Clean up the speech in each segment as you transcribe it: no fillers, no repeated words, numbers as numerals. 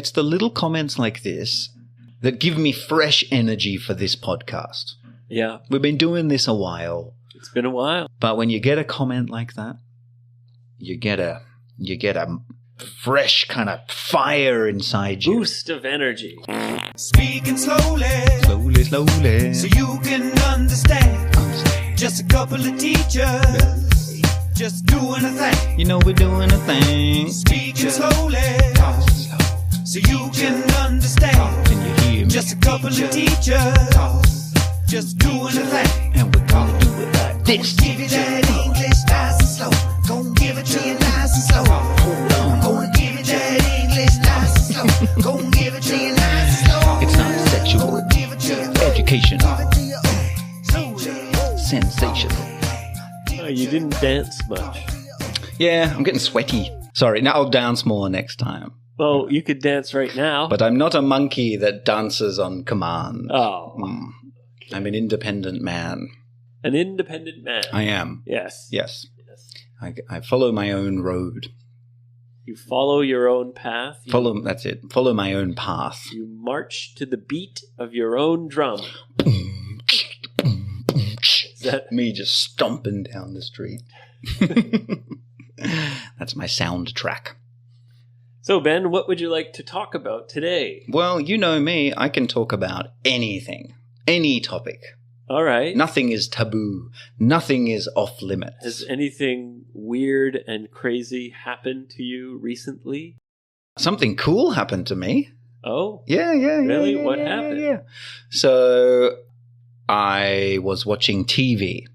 It's the little comments like this that give me fresh energy for this podcast. Yeah. We've been doing this a while. It's been a while. But when you get a comment like that, you get a fresh kind of fire inside you. Boost of energy. Speaking slowly, Slowly. so you can understand. Just a couple of teachers, just doing a thing. You know we're doing a thing. Speaking slowly, so you can understand. Can you hear me? Just a couple of teachers, just doing a thing. And we're gonna do it like this. Give you that English nice and slow. Gonna give it to you nice and slow. Hold on. Gonna give you that English nice and slow. Gonna give it to you nice and slow. It's not sexual. Gonna give it to you. Educational. Give it to you. Slowly. Sensational. Oh, you didn't dance much. Yeah, I'm getting sweaty. Sorry, now I'll dance more next time. Well, you could dance right now. But I'm not a monkey that dances on command. Oh. I'm an independent man. An independent man. I am. Yes. Yes. Yes. I follow my own road. You follow your own path. That's it. Follow my own path. You march to the beat of your own drum. Is that Me just stomping down the street. That's my soundtrack. So, Ben, what would you like to talk about today? Well, you know me. I can talk about anything. Any topic. All right. Nothing is taboo. Nothing is off limits. Has anything weird and crazy happened to you recently? Something cool happened to me. Oh, Yeah. Really? Yeah, What yeah, happened? Yeah. So I was watching TV.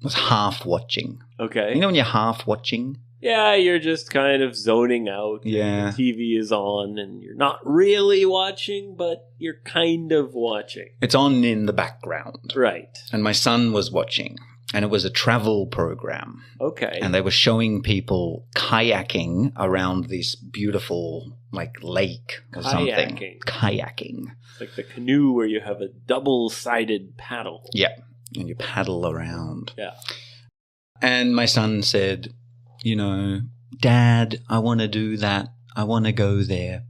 I was half watching. okay. You know when you're half watching? Yeah, you're just kind of zoning out. Yeah. The TV is on and you're not really watching, but you're kind of watching. It's on in the background. Right. And my son was watching. And it was a travel program. Okay. And they were showing people kayaking around this beautiful, like, lake or something. Kayaking. It's like the canoe where you have a double-sided paddle. Yeah. And you paddle around. Yeah. And my son said, you know, Dad, I want to do that. I want to go there.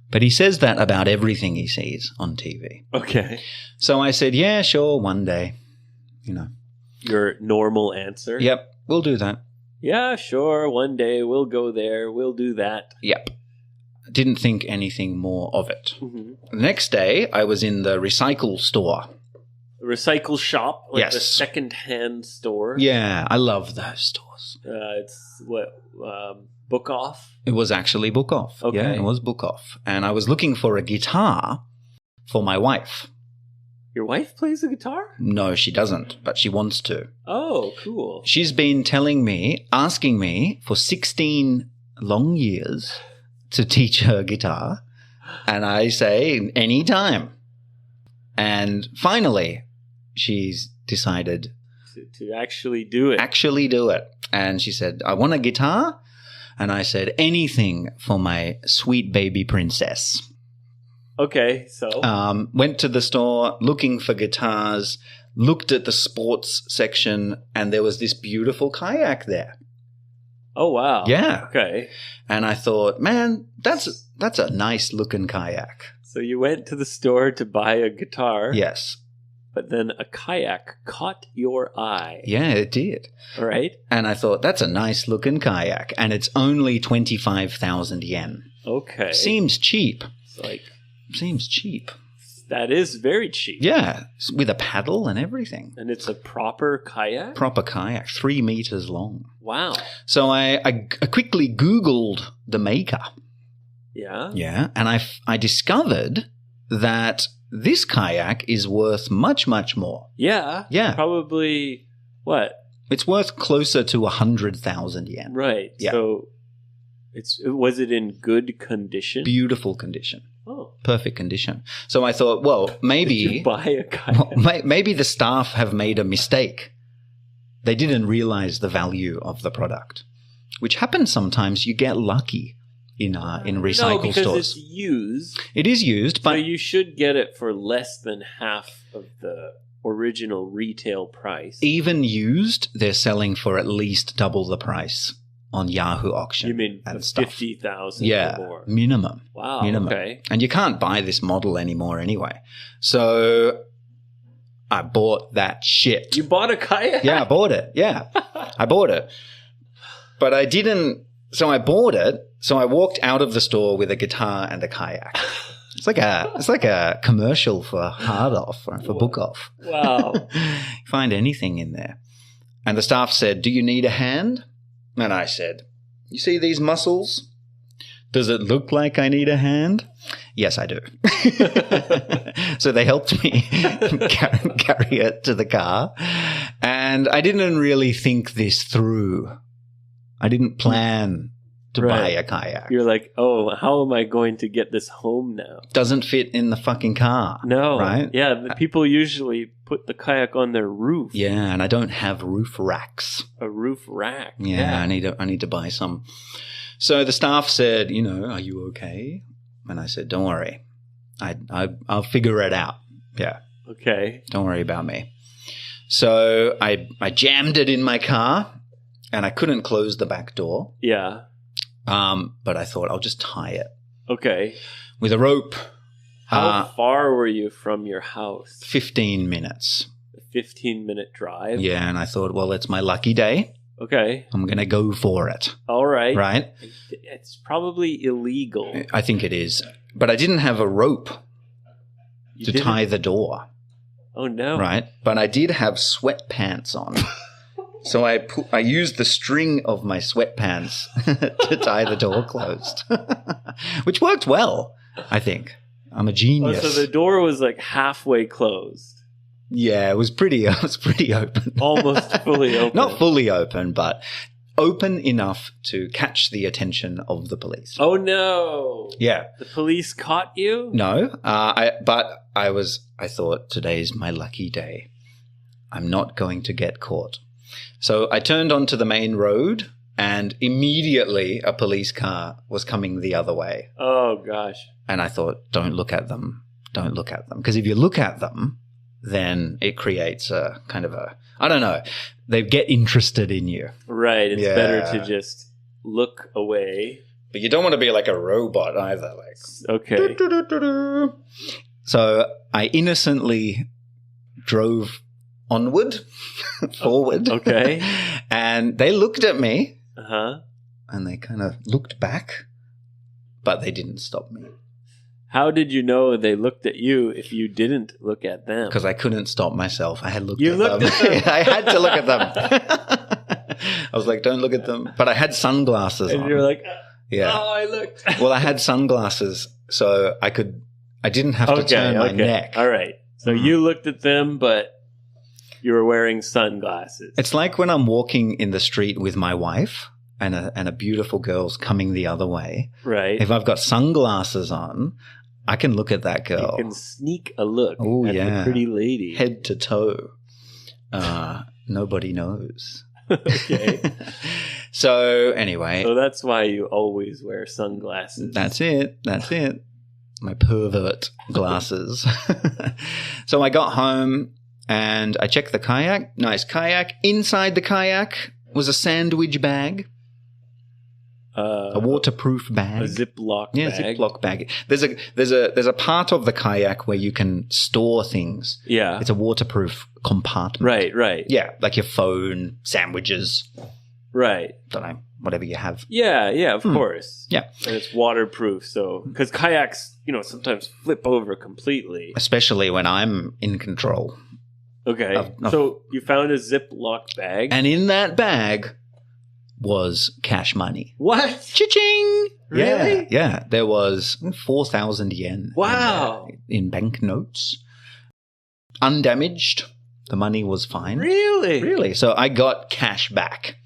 But he says that about everything he sees on TV. Okay. So I said, yeah, sure, one day. You know. Your normal answer? Yep, we'll do that. Yeah, sure. One day we'll go there. We'll do that. Yep. Didn't think anything more of it. Mm-hmm. The next day, I was in the recycle store. Recycle shop, like Yes. the second-hand store. Yeah, I love those stores. It's what Book Off. It was actually Book Off. Okay. Yeah, it was Book Off. And I was looking for a guitar for my wife. Your wife plays the guitar? No, she doesn't, but she wants to. Oh, cool. She's been asking me for 16 long years to teach her guitar. And I say, anytime. And finally, she's decided To actually do it. actually do it. And she said, I want a guitar. And I said, anything for my sweet baby princess. Okay, so Went to the store looking for guitars, looked at the sports section, and there was this beautiful kayak there. oh wow. Yeah. Okay. And I thought, man, that's a nice looking kayak. So you went to the store to buy a guitar. Yes. But then a kayak caught your eye. Yeah, it did. All right. And I thought, that's a nice looking kayak. And it's only 25,000 yen. Okay. Seems cheap. It's like, Seems cheap. that is very cheap. Yeah. With a paddle and everything. And it's a proper kayak? Proper kayak, 3 meters long. Wow. So I quickly Googled the maker. Yeah. Yeah. And I discovered that this kayak is worth much, much more. Yeah. Yeah. Probably what? It's worth closer to 100,000 yen. Right. Yeah. So was it in good condition? Beautiful condition. Oh. Perfect condition. So I thought, well, Did maybe you buy a kayak? maybe the staff have made a mistake. They didn't realize the value of the product, which happens sometimes. You get lucky in recycle no, because stores. it's used. It is used, So but you should get it for less than half of the original retail price. even used, they're selling for at least double the price. on Yahoo auction. You mean and stuff. 50,000 Yeah, or more? minimum. Wow. Minimum. Okay. And you can't buy this model anymore anyway. So I bought that shit. You bought a kayak? Yeah, I bought it. Yeah, I bought it. But I didn't. So I bought it. So I walked out of the store with a guitar and a kayak. It's like a commercial for Hard Off or for Book Off. Wow. Find anything in there. And the staff said, "Do you need a hand?" And I said, "You see these muscles? Does it look like I need a hand?" "Yes, I do." So they helped me carry it to the car. And I didn't really think this through. I didn't plan to buy a kayak. You're like, oh, how am I going to get this home now? Doesn't fit in the fucking car. No. Right? Yeah, the people usually put the kayak on their roof. Yeah, and I don't have roof racks. A roof rack. Yeah, I need to buy some. So the staff said, "Are you okay?" And I said, "Don't worry. I'll figure it out." Yeah. Okay. Don't worry about me. So I jammed it in my car and I couldn't close the back door. Yeah. But I thought I'll just tie it Okay. with a rope. How far were you from your house? 15 minutes. A 15-minute drive? Yeah, and I thought, well, it's my lucky day. Okay. I'm going to go for it. All right. Right? It's probably illegal. I think it is. But I didn't have a rope You to didn't- tie the door. Oh, no. Right? But I did have sweatpants on. So I used the string of my sweatpants to tie the door closed, which worked well, I think. I'm a Oh, genius. so the door was like halfway closed. Yeah, it was pretty open. Almost fully open. Not fully open, but open enough to catch the attention of the police. Oh, no. Yeah. The police caught you? No, I thought today's my lucky day. I'm not going to get caught. So I turned onto the main road and immediately a police car was coming the other way. Oh, gosh. And I thought, don't look at them. Don't look at them. Because if you look at them, then it creates a kind of I don't know, they get interested in you. Right. It's Yeah. better to just look away. But you don't want to be like a robot either. Like, Okay. So I innocently drove onward, forward. Okay. And they looked at me Uh-huh. and they kind of looked back, but they didn't stop me How did you know they looked at you if you didn't look at them? because I couldn't stop myself. I had looked You at looked them. at them. I had to look at them. I was like, don't look at them. But I had sunglasses And on. you're like, Yeah. oh, I looked. Well, I had sunglasses, so I didn't have to turn my neck. All right. So Mhm. you looked at them, but you were wearing sunglasses. It's like when I'm walking in the street with my wife and a beautiful girl's coming the other way. right. If I've got sunglasses on, I can look at that girl You can sneak a look Oh, at yeah. the pretty lady. head to toe. Nobody knows. Okay. So anyway, So that's why you always wear sunglasses. that's it. That's it. My pervert glasses. So I got home and I checked the kayak. Nice kayak. Inside the kayak was a sandwich bag, a waterproof bag. a Ziploc Yeah, bag. Ziploc bag. There's a part of the kayak where you can store things. Yeah. It's a waterproof compartment. Right. Yeah, like your phone, sandwiches, Right. don't know, whatever you have. Yeah, of course. Yeah. And it's waterproof, so because kayaks, sometimes flip over completely. Especially when I'm in control. Okay. Of- So you found a Ziploc bag. And in that bag was cash money. What? Cha-ching! Really? Yeah. There was 4,000 yen. Wow. In banknotes. Undamaged. The money was fine. Really? Really? So I got cash back.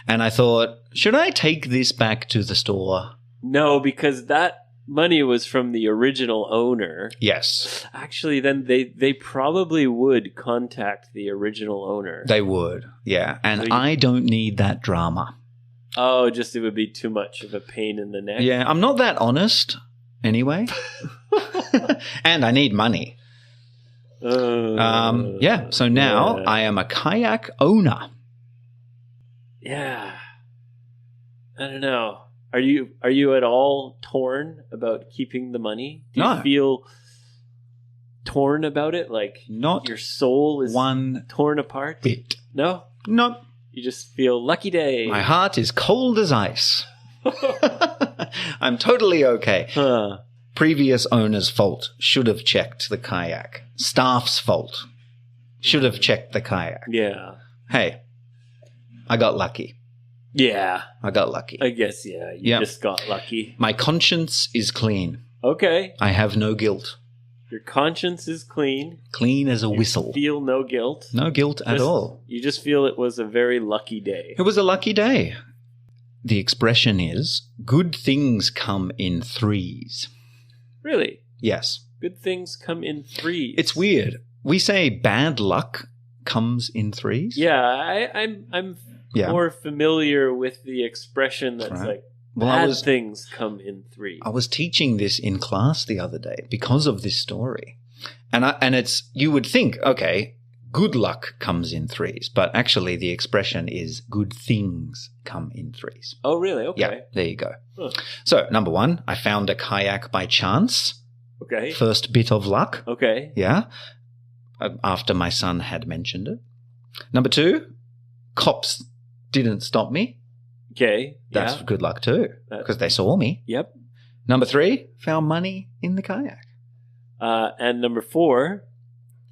And I thought, should I take this back to the store? No, because that money was from the original owner. Yes, Actually, then they probably would contact the original owner. they would. Yeah. And So you- I don't need that drama. Oh, just it would be too much of a pain in the neck. Yeah. I'm not that honest anyway. And I need money. Yeah. So now yeah. I am a kayak owner. Yeah. I don't know. Are you at all torn about keeping the money? Do you No. feel torn about it? Like Not your soul is one torn apart? bit. No? Not. You just feel lucky day. My heart is cold as ice. I'm totally okay. Huh. Previous owner's fault. Should have checked the kayak. Staff's fault. Should have checked the kayak. Yeah. Hey, I got lucky. Yeah. I got lucky. I guess, yeah. You Yeah. just got lucky. My conscience is clean. Okay. I have no guilt. Your conscience is clean. Clean as a whistle. Feel no guilt. No guilt at Just- all. You just feel it was a very lucky day. It was a lucky day. The expression is, good things come in threes. Really? Yes. Good things come in threes. It's weird. We say bad luck comes in threes. Yeah, I'm Yeah. more familiar with the expression that's Right. like Well, bad things come in threes. I was teaching this in class the other day because of this story. And it's, you would think, okay, good luck comes in threes, but actually the expression is good things come in threes. Oh, really? Okay. Yeah, there you go. Huh. So, number one, I found a kayak by chance. Okay. First bit of luck. Okay. Yeah. After my son had mentioned it. Number two, cops didn't stop me. Okay. That's yeah. good luck too, That- because they saw me. Yep. Number three, found money in the kayak. And number 4,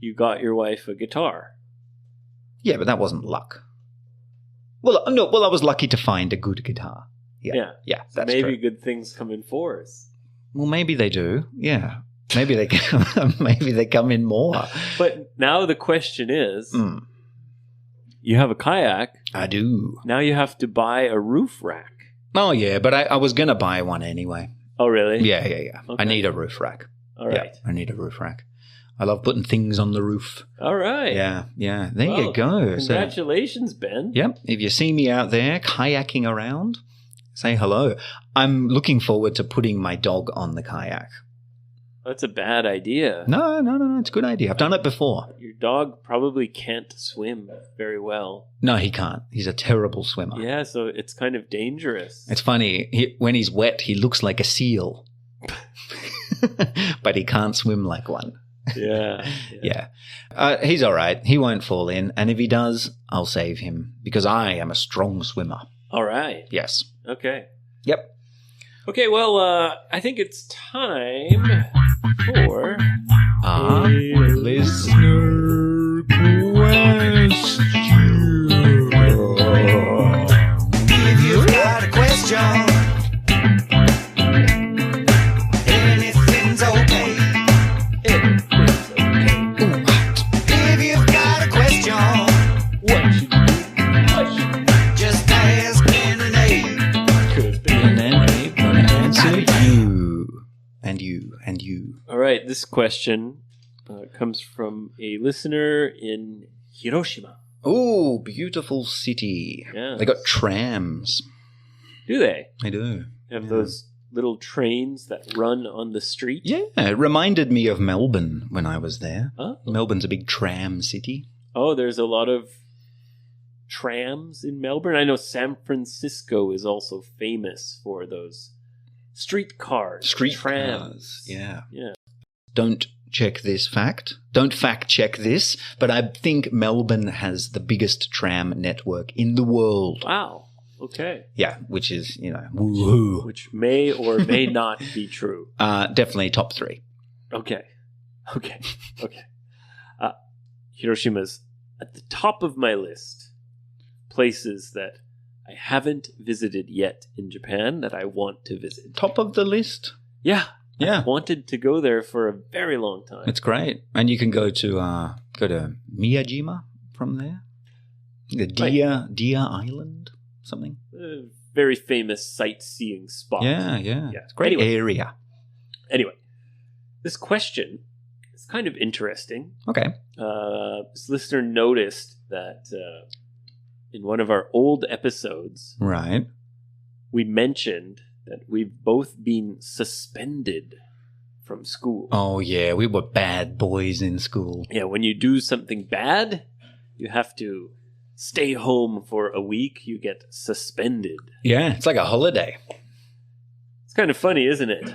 you got your wife a guitar. Yeah, but that wasn't luck. Well, no. Well, I was lucky to find a good guitar. Yeah. Yeah, So that's maybe true. good things come in 4s. Well, maybe they do. Yeah, maybe they maybe they come in more. But now the question is, Mm, you have a kayak. I do. Now you have to buy a roof rack. Oh yeah, but I was gonna buy one anyway. Oh, really? Yeah. I Okay. need a roof rack. All right. Yeah, I need a roof rack. I love putting things on the roof. All right. Yeah. There Well, you go. So, Congratulations, Ben. yep. If you see me out there kayaking around, say hello. I'm looking forward to putting my dog on the kayak. That's a bad idea. No. It's a good idea. I've done it before. Your dog probably can't swim very well. No, he can't. He's a terrible swimmer. Yeah, so it's kind of dangerous. It's funny. When he's wet, he looks like a seal. But he can't swim like one. Yeah. Yeah. He's all right. He won't fall in. And if he does, I'll save him because I am a strong swimmer. All right. Yes. Okay. Yep. Okay, well, I think it's time for Listener If you've got a question, anything's okay. If you've got a question, just ask Renee. And then I'm going to answer you. And you. And you. All right, this question comes from a listener in Hiroshima. Oh, beautiful city. Yeah. They got trams. Do they They do. have those little trains that run on the street? Yeah, it reminded me of Melbourne when I was there. Oh. Melbourne's a big tram city. Oh, there's a lot of trams in Melbourne. I know San Francisco is also famous for those streetcars, trams. cars. Yeah. Yeah. Don't check this fact. Don't fact check this, but I think Melbourne has the biggest tram network in the world. Wow. Okay. Yeah, which is, woohoo. Which may or may not be true. Definitely top 3. Okay. Hiroshima's at the top of my list. Places that I haven't visited yet in Japan that I want to visit. Top of the list. Yeah. Yeah. I wanted to go there for a very long time. It's great. And you can go to Miyajima from there. The Deer Island, something. A very famous sightseeing spot. Yeah. It's a great area. Anyway, this question is kind of interesting. Okay. This listener noticed that in one of our old episodes, Right. we mentioned that we've both been suspended from school. Oh, yeah. We were bad boys in school. Yeah, when you do something bad, you have to stay home for a week, you get suspended. Yeah, it's like a holiday. It's kind of funny, isn't it?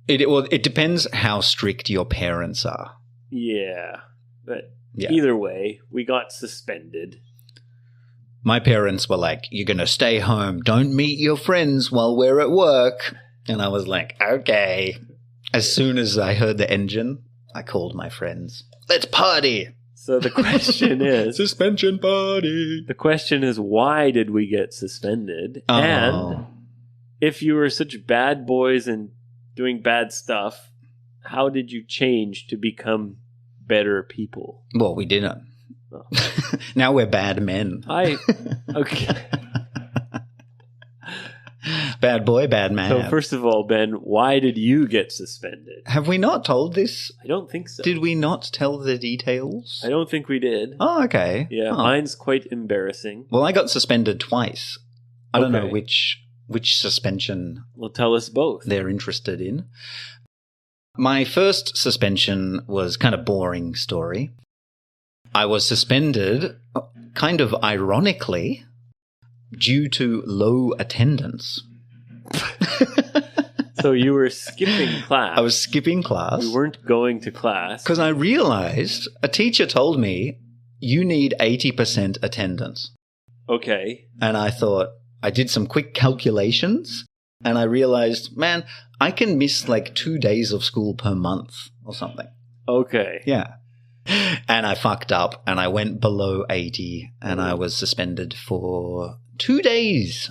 It depends how strict your parents are. Yeah. But Yeah. either way, we got suspended. My parents were like, "You're going to stay home. Don't meet your friends while we're at work." And I was like, "Okay." As soon as I heard the engine, I called my friends. "Let's party." So the question is, Suspension party. why did we get suspended? Oh. And if you were such bad boys and doing bad stuff, how did you change to become better people? Well, we didn't. Oh. Now we're bad men. Okay. Bad boy, bad man. So first of all, Ben, why did you get suspended? Have we not told this? I don't think so. Did we not tell the details? I don't think we did. Oh, okay. Yeah, Oh. mine's quite embarrassing. Well, I got suspended twice. I don't know Okay. which suspension Well, tell us both. they're interested in. My first suspension was kind of boring story. I was suspended, kind of ironically, due to low attendance. So you were skipping class. I was skipping class You weren't going to class. because I realized a teacher told me you need 80% attendance. Okay. And I thought, I did some quick calculations and I realized, man, I can miss like 2 days of school per month or something. Okay. Yeah. And I fucked up and I went below 80 and I was suspended for 2 days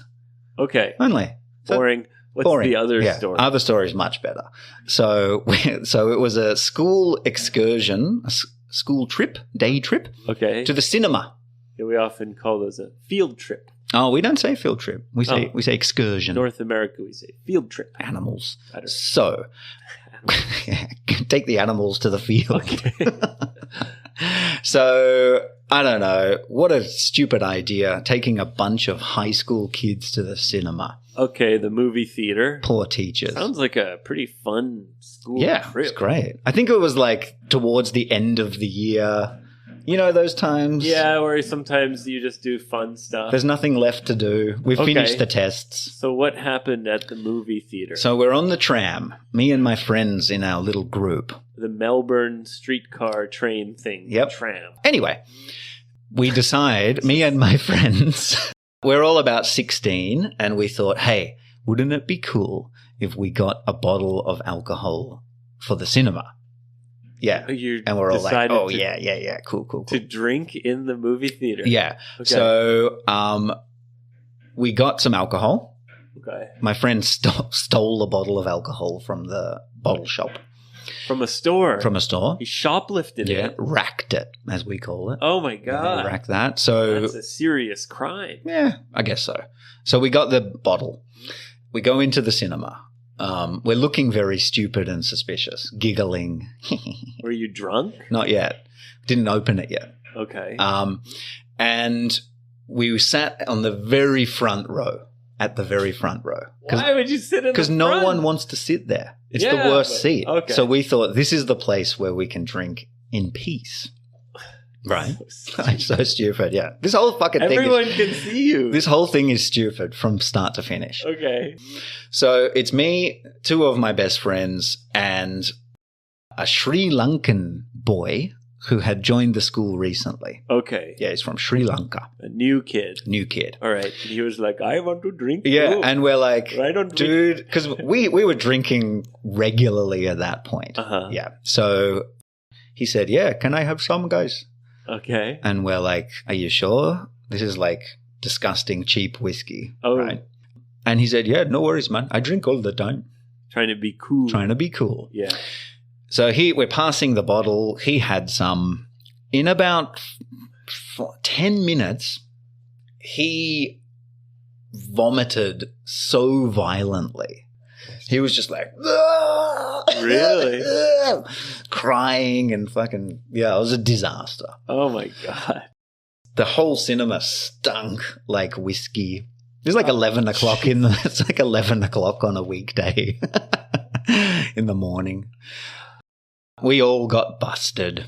Okay. only. So- Boring. What's boring. the other Yeah, story? Other story is much better. So it was a school excursion, school trip, day trip Okay. to the cinema. Yeah, we often call those a field trip. Oh, we don't say field trip. We say Oh. excursion. North America, we say field trip. Animals. I don't So take the animals to the field. Okay. So I don't know. What a stupid idea, taking a bunch of high school kids to the cinema. Okay, the movie theater. Poor teachers. Sounds like a pretty fun school Yeah, trip. it's great. I think it was like towards the end of the year. You know those times? Yeah, where sometimes you just do fun stuff. There's nothing left to do. We've Okay. finished the tests. So what happened at the movie theater? So we're on the tram, me and my friends in our little group. The Melbourne streetcar train thing. Yep. Tram. Anyway, we decide, me and my friends, we're all about 16, and we thought, hey, wouldn't it be cool if we got a bottle of alcohol for the cinema? Yeah. You And we're all like, decided oh, to, yeah, cool. to drink in the movie theater. Yeah. Okay. So we got some alcohol. Okay. My friend stole a bottle of alcohol from the bottle shop, From a store. from a store. He shoplifted Yeah, it. racked it, as we call it. Oh my god. Racked that. So That's a serious crime. yeah, I guess so. So we got the bottle. We go into the cinema. We're looking very stupid and suspicious, giggling. Were you drunk? Not yet. Didn't open it yet. Okay. And we sat on the very front row, at the very front row. Why would you sit in the Because no front? one wants to sit there. It's the Yeah, worst but- seat. okay. So we thought this is the place where we can drink in peace. Right? I'm so stupid, yeah. This whole fucking Everyone thing can see you. this whole thing is stupid from start to finish. Okay. So it's me, two of my best friends, and a Sri Lankan boy who had joined the school recently. Okay. Yeah, he's from Sri Lanka. A new kid. New kid. All right. And he was like, I want to drink. Yeah, too. and we're like, I don't drink. dude, because we were drinking regularly at that point. Uh-huh. Yeah. So he said, yeah, can I have some, guys? Okay. And we're like, are you sure? This is like disgusting cheap whiskey. Oh. Right. And he said, yeah, no worries, man. I drink all the time. Trying to be cool. Trying to be cool. Yeah. So we're passing the bottle. He had some. In about 10 minutes, he vomited so violently. He was just like, Really? crying and fucking, yeah, it was a disaster. Oh my god. The whole cinema stunk like whiskey. It's like 11 o'clock it's like 11 o'clock on a weekday in the morning. We all got busted.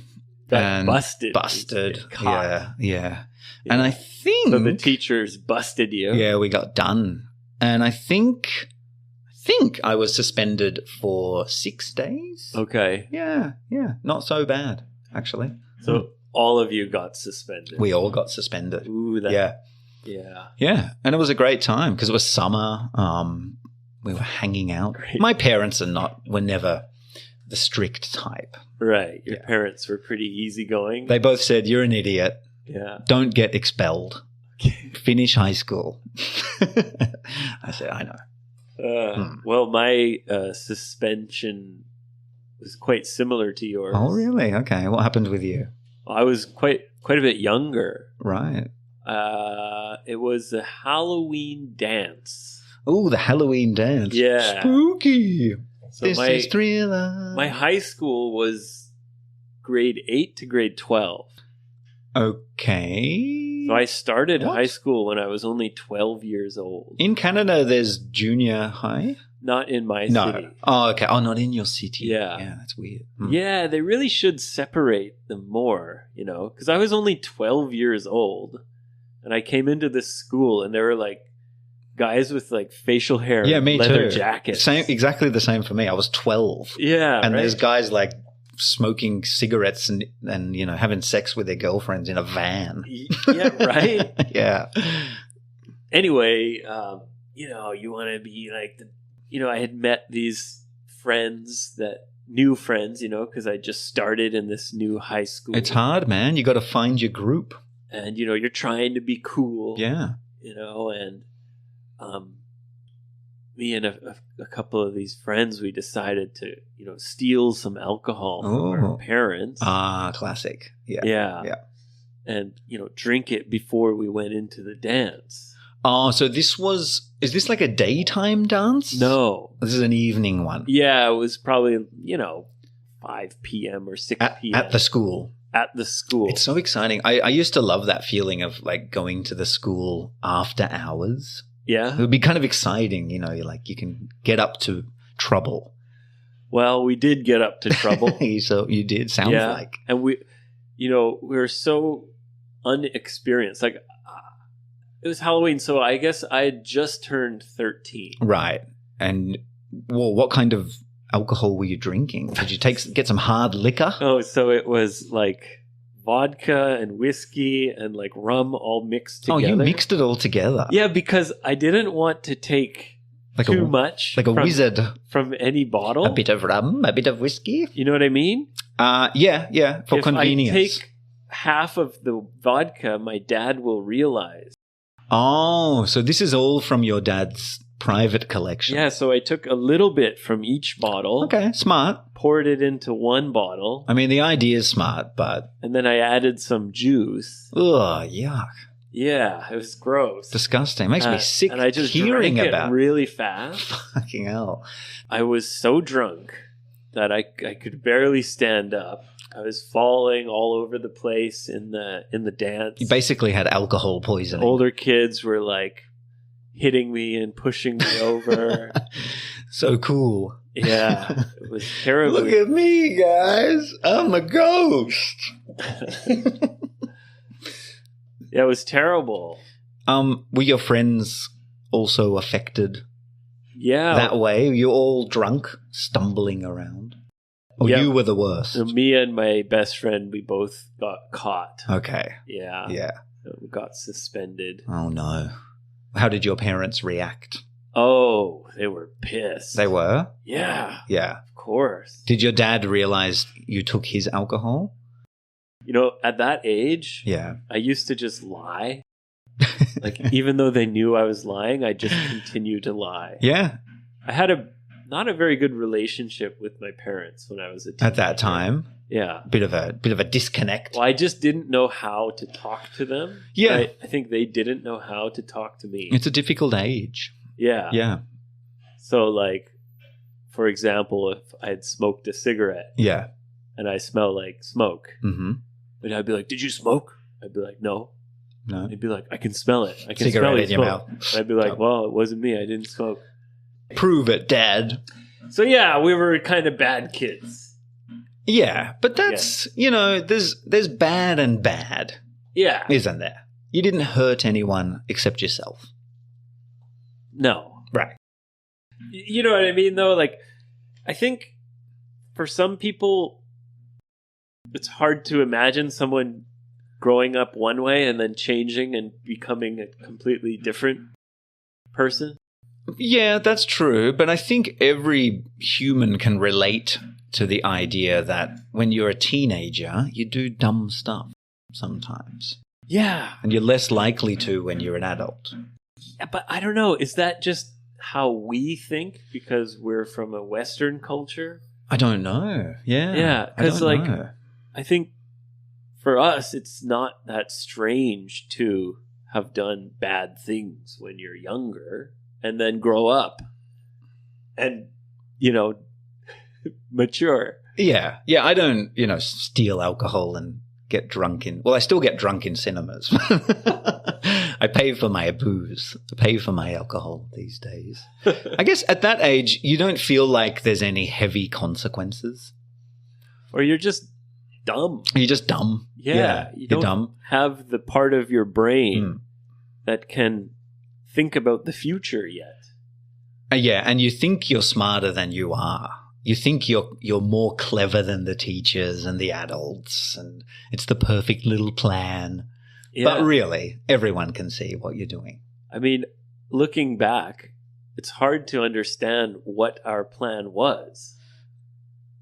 That busted. Busted. Caught. Yeah. And I think... So the teachers busted you. Yeah, we got done. And I think I was suspended for 6 days. Okay. Yeah. Not so bad, actually. So all of you got suspended. We all got suspended. Ooh, that. Yeah. Yeah. Yeah. And it was a great time because it was summer. We were hanging out. Great. My parents were never the strict type. Right. Your Yeah. parents were pretty easygoing. They both said, "You're an idiot. Yeah. Don't get expelled. Finish high school." I said, "I know." Well, my suspension was quite similar to yours. Oh, really? Okay. What happened with you? I was quite a bit younger. Right. It was a Halloween dance. Oh, the Halloween dance. Yeah. Spooky. So This is Thriller. my high school was grade 8 to grade 12. Okay. So I started What? high school when I was only 12 years old. In Canada, there's junior high? Not in my No. city. Oh, okay. Oh, not in your city. Yeah. Yeah, that's weird. Hmm. Yeah, they really should separate them more, because I was only 12 years old and I came into this school and there were like guys with like facial hair, Yeah, and me leather too. jackets. Exactly the same for me. I was 12. Yeah. And right? there's guys like smoking cigarettes and having sex with their girlfriends in a van. Yeah, right? Yeah. Anyway, you want to be like, I had met these new friends, because I just started in this new high school. It's hard, man. You got to find your group. And, you're trying to be cool. Yeah. And me and a couple of these friends, we decided to, steal some alcohol from our Oh. parents. Ah, classic. Yeah. Yeah. And, drink it before we went into the dance. Oh, so is this like a daytime dance? No. This is an evening one. Yeah, it was probably, 5 p.m. or 6 p.m. At the school. At the school. It's so exciting. I used to love that feeling of like going to the school after hours. It Yeah. would be kind of exciting, you can get up to trouble. Well, we did get up to trouble. So you did, sounds Yeah. like. And we were so unexperienced. Like, it was Halloween, so I guess I had just turned 13. Right. And well, what kind of alcohol were you drinking? Did you get some hard liquor? Oh, so it was like vodka and whiskey and like rum all mixed together. Oh, you mixed it all together. Yeah, because I didn't want to take Like too much. Like a from, wizard. from any bottle. A bit of rum, a bit of whiskey. You know what I mean? Yeah, for if convenience. I take half of the vodka, my dad will realize. Oh, so this is all from your dad's private collection. Yeah, so I took a little bit from each bottle, Okay, smart. poured it into one bottle, I mean, the idea is smart, but and then I added some juice. ugh, yuck, Yeah, it was gross. disgusting. Makes me sick and I just hearing drank about. it really fast. Fucking hell. I was so drunk that I could barely stand up. I was falling all over the place in the dance. You basically had alcohol poisoning. Older kids were like hitting me and pushing me over. So cool. Yeah, it was terrible. Look at me, guys. I'm a ghost. Yeah, it was terrible. Were your friends also affected Yeah. that way? You're all drunk, stumbling around? Or Yeah. you were the worst? So me and my best friend, we both got caught. Okay. Yeah. Yeah. We got suspended. Oh, no. How did your parents react? Oh, they were pissed. They were? Yeah, Yeah. of course. Did your dad realize you took his alcohol? At that age, Yeah. I used to just lie. Like, even though they knew I was lying, I just continued to lie. Yeah. I had not a very good relationship with my parents when I was a teenager. At that time, Yeah. bit of a disconnect. Well, I just didn't know how to talk to them. Yeah. I think they didn't know how to talk to me. It's a difficult age. Yeah. Yeah. So, like, for example, if I had smoked a cigarette Yeah. and I smell like smoke, Mm-hmm. and I'd be like, "Did you smoke?" I'd be like, "No." No. They'd be like, "I can smell it. I can Cigarette smell in it." your smoke." mouth. And I'd be like, No. "Well, it wasn't me. I didn't smoke." Prove it, Dad. So yeah, we were kind of bad kids. Yeah, but that's, there's bad and bad, Yeah. isn't there? You didn't hurt anyone except yourself. No. Right. You know what I mean, though? Like, I think for some people, it's hard to imagine someone growing up one way and then changing and becoming a completely different person. Yeah, that's true. But I think every human can relate to the idea that when you're a teenager, you do dumb stuff sometimes. Yeah. And you're less likely to when you're an adult. Yeah, but I don't know. Is that just how we think because we're from a Western culture? I don't know. Yeah. Yeah, I don't 'cause, like, know. I think for us, it's not that strange to have done bad things when you're younger and then grow up and, mature. Yeah. Yeah, I don't, steal alcohol and get drunk in... Well, I still get drunk in cinemas. I pay for my booze. I pay for my alcohol these days. I guess at that age, you don't feel like there's any heavy consequences. Or you're just dumb. You're just dumb. Yeah, you you're don't dumb. have the part of your brain Mm. that can think about the future yet. Yeah, and you think you're smarter than you are. You think you're more clever than the teachers and the adults, and it's the perfect little plan. Yeah. But really, everyone can see what you're doing. I mean, looking back, it's hard to understand what our plan was.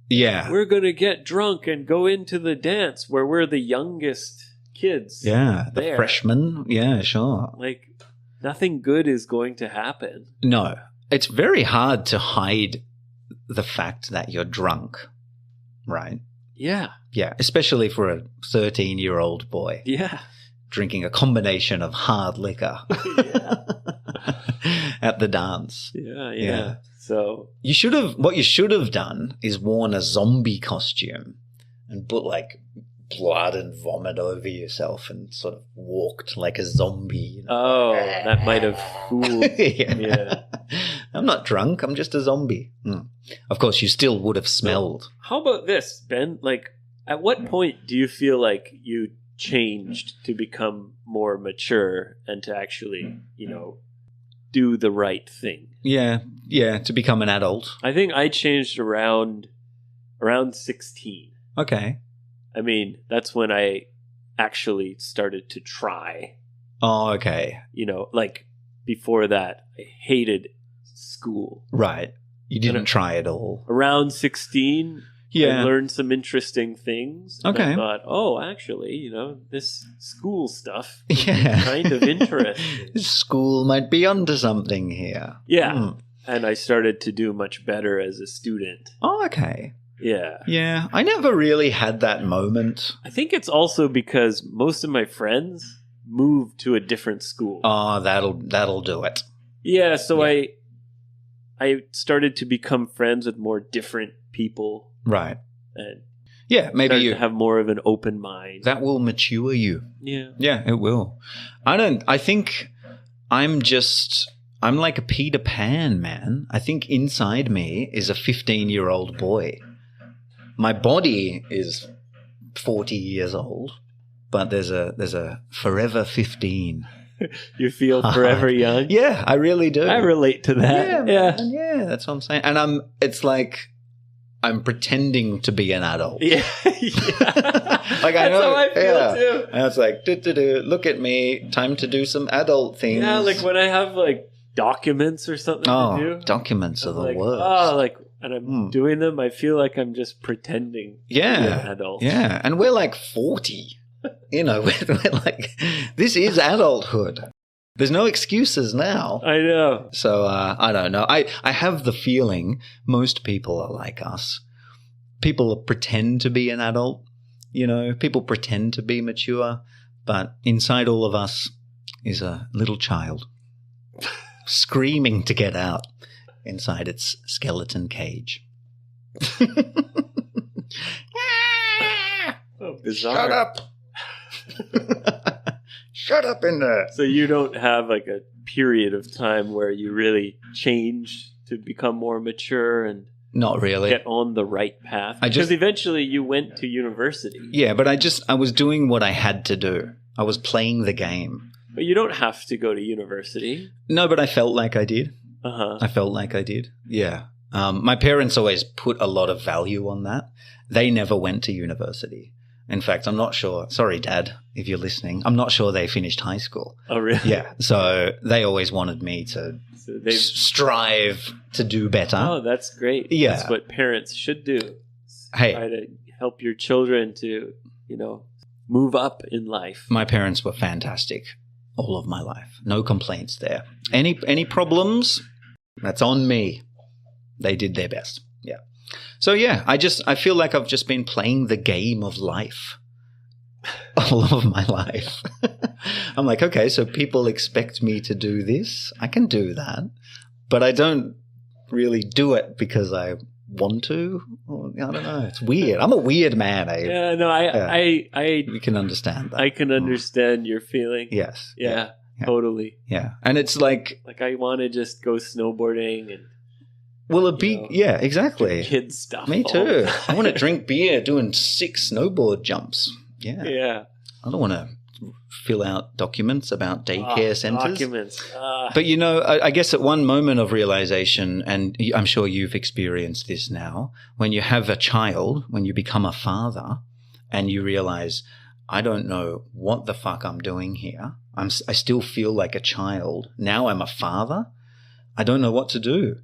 Yeah. We're going to get drunk and go into the dance where we're the youngest kids. Yeah, the there. freshmen. Yeah, sure. Like, nothing good is going to happen. No, it's very hard to hide the fact that you're drunk, right? Yeah. Yeah, especially for a 13-year-old boy Yeah. drinking a combination of hard liquor Yeah. at the dance. Yeah. Yeah. So, What you should have done is worn a zombie costume and put like blood and vomit over yourself and sort of walked like a zombie. oh, that might have fooled. Yeah. I'm not drunk. I'm just a zombie. Of course, you still would have smelled. How about this, Ben? Like, at what point do you feel like you changed to become more mature and to actually, do the right thing? Yeah, to become an adult. I think I changed around 16. Okay. I mean, that's when I actually started to try. Oh, okay. Like before that, I hated school. Right. You didn't try at all. Around 16, Yeah. I learned some interesting things. And Okay. I thought, oh, actually, this school stuff Yeah. kind of interesting. School might be onto something here. Yeah. And I started to do much better as a student. Oh, okay. Yeah. Yeah. I never really had that moment. I think it's also because most of my friends moved to a different school. Oh, that'll do it. Yeah, so I started to become friends with more different people Right. and Yeah, maybe started you to have more of an open mind. that will mature you. Yeah. Yeah, it will. I think I'm like a Peter Pan, man. I think inside me is a 15-year-old boy. My body is 40 years old, but there's a forever 15. You feel forever young? Yeah, I really do. I relate to that. Yeah, Yeah. man, yeah, that's what I'm saying. And it's like I'm pretending to be an adult. Yeah. Like I That's know, how I feel too. And it's like, look at me, time to do some adult things. Yeah, like when I have like documents or something to do. Documents are I'm the like, worst. and I'm doing them, I feel like I'm just pretending to be an Yeah, adult. yeah, and we're like 40. We're like, this is adulthood. There's no excuses now. I know. So I don't know. I have the feeling most people are like us. People pretend to be an adult. People pretend to be mature, but inside all of us is a little child screaming to get out inside its skeleton cage. Oh, bizarre. Shut up. Shut up in there. So you don't have like a period of time where you really change to become more mature and Not really. get on the right path? I Because just- eventually you went to university. Yeah, but I was doing what I had to do. I was playing the game. But you don't have to go to university. No, but I felt like I did. Uh-huh. I felt like I did. Yeah. My parents always put a lot of value on that. They never went to university. In fact, I'm not sure. Sorry, Dad, if you're listening. I'm not sure they finished high school. Oh, really? Yeah. So they always wanted me to So they've strive to do better. Oh, that's great. Yeah. That's what parents should do. Hey. Try to help your children to, move up in life. My parents were fantastic all of my life. No complaints there. Any problems? That's on me. They did their best. Yeah. So yeah, I feel like I've just been playing the game of life all of my life. I'm like, okay, so people expect me to do this. I can do that, but I don't really do it because I want to. Or, I don't know. It's weird. I'm a weird man. Yeah, no, I You can understand that. I can understand your feeling. Yes. Yeah, Yeah. totally. Yeah. And it's like, Like I want to just go snowboarding and well, yeah, exactly. kid stuff. Me all too. the I want to drink beer doing 6 snowboard jumps. Yeah. time. Yeah. I don't want to fill out documents about daycare centers. Documents. But I guess at one moment of realization, and I'm sure you've experienced this now, when you have a child, when you become a father, and you realize, I don't know what the fuck I'm doing here. I still feel like a child. Now I'm a father. I don't know what to do.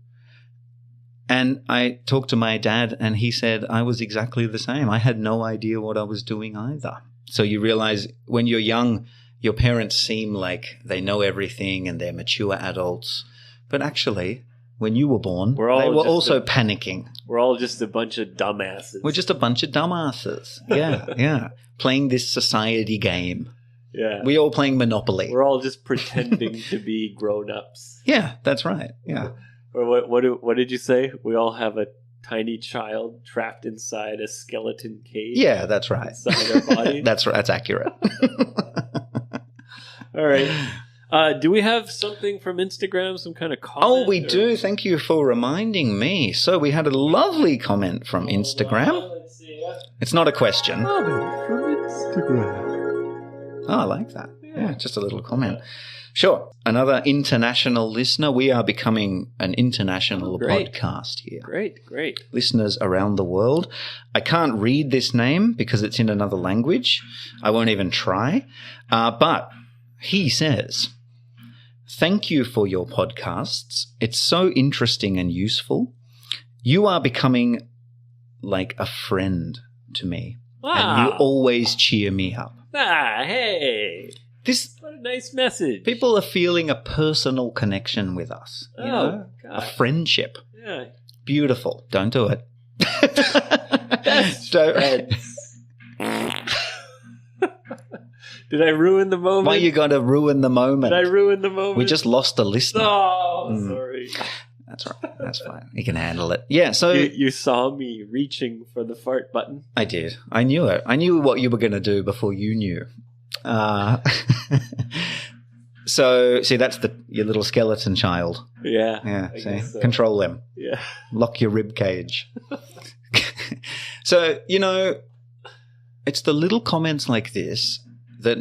And I talked to my dad, and he said I was exactly the same. I had no idea what I was doing either. So you realize when you're young, your parents seem like they know everything and they're mature adults. But actually, when you were born, We're all they were just also panicking. We're all just a bunch of dumbasses. We're just a bunch of dumbasses. Yeah, yeah. Playing this society game. yeah. We're all playing Monopoly. We're all just pretending to be grown-ups. Yeah, that's right. Yeah. Or what did you say? We all have a tiny child trapped inside a skeleton cage. Yeah, that's right. Inside our body. That's right. That's accurate. All right. Do we have something from Instagram? Some kind of comment? Oh, we or- do. Thank you for reminding me. So we had a lovely comment from Instagram. Let's see. It's not a question. Comment from Instagram. Oh, I like that. Yeah, just a little comment. Sure. Another international listener. We are becoming an international Great. podcast here. Great. Listeners around the world. I can't read this name because it's in another language. I won't even try. But he says, thank you for your podcasts. It's so interesting and useful. You are becoming like a friend to me. And you Wow. always cheer me up. Hey. This What a nice message. people are feeling a personal connection with us. You know? A God. friendship. Yeah. Beautiful. Don't do it. Best Don't- friends. Did I ruin the moment? Why you got to ruin the Did moment? I ruin the moment? We just lost a listener. Oh, Mm. sorry. That's right. That's fine. You can handle it. Yeah, so You saw me reaching for the fart button. I did. I knew it. I knew what you were going to do before you knew. So, see, that's your little skeleton child. Yeah. Yeah, I see? guess so. Control them. Yeah. Lock your rib cage. So, it's the little comments like this that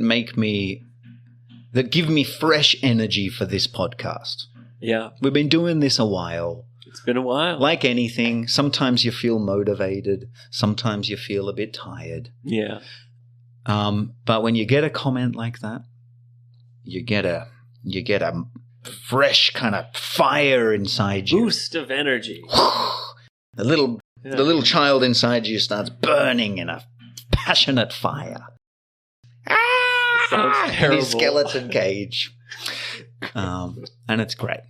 give me fresh energy for this podcast. Yeah. We've been doing this a while. It's been a while. Like anything, sometimes you feel motivated, sometimes you feel a bit tired. Yeah. But when you get a comment like that, you get a fresh kind of fire inside you. Boost of energy. The little Yeah. the little child inside you starts burning in a passionate fire. Sounds In his terrible. skeleton cage. And it's great.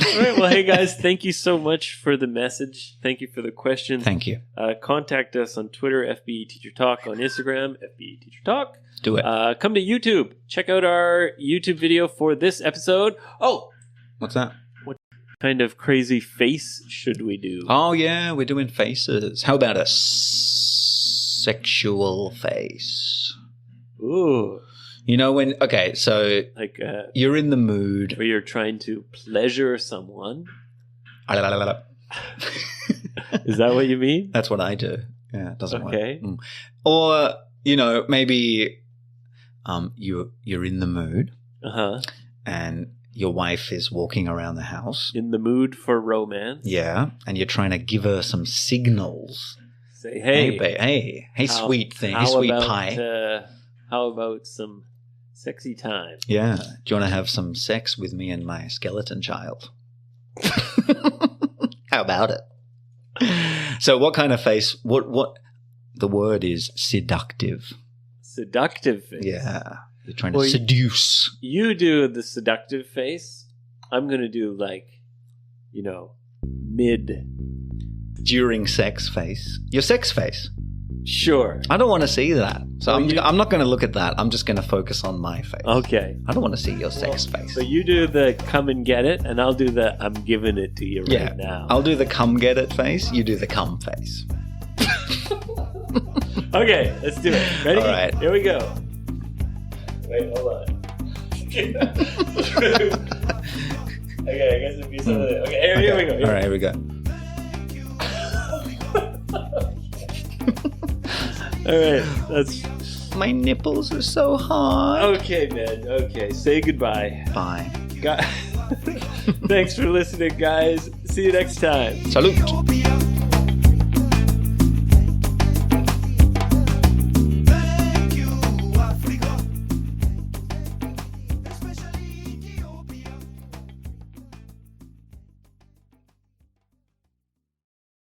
All right. Well, hey, guys, thank you so much for the message. Thank you for the question. Thank you. Contact us on Twitter, FBE Teacher Talk, on Instagram, FBE Teacher Talk. Do it. Come to YouTube. Check out our YouTube video for this episode. Oh, What's that? kind of crazy face should we do? Oh, yeah, we're doing faces. How about a sexual face? Ooh, So like you're in the mood. where you're trying to pleasure someone. Is that what you mean? That's what I do. Yeah, it doesn't Okay. work. Or, you know, maybe you're in the mood Uh-huh. and your wife is walking around the house. In the mood for romance. Yeah, and you're trying to give her some signals. Say, hey, Hey, how- sweet thing, hey, how sweet about, pie. How about some sexy time? Yeah, do you want to have some sex with me and my skeleton child? How about it? So, what kind of face? What? The word is seductive. Seductive face. Yeah, you're trying to Well, seduce. You do the seductive face. I'm going to do like, mid. During sex face. Your sex face. Sure. I don't want to see that. So Well, I'm not going to look at that. I'm just going to focus on my face. Okay. I don't want to see your sex face. So you do the come and get it, and I'll do the I'm giving it to you right Yeah. now. I'll do the come get it face. You do the come face. Okay, let's do it. Ready? All right. Here we go. Wait, hold on. Okay, I guess it'd be something. Okay, here we go. All right, here we go. All right, that's My nipples are so hard. okay, man. Okay, say goodbye. Bye. Thanks for listening, guys. See you next time. Salute. Utopia.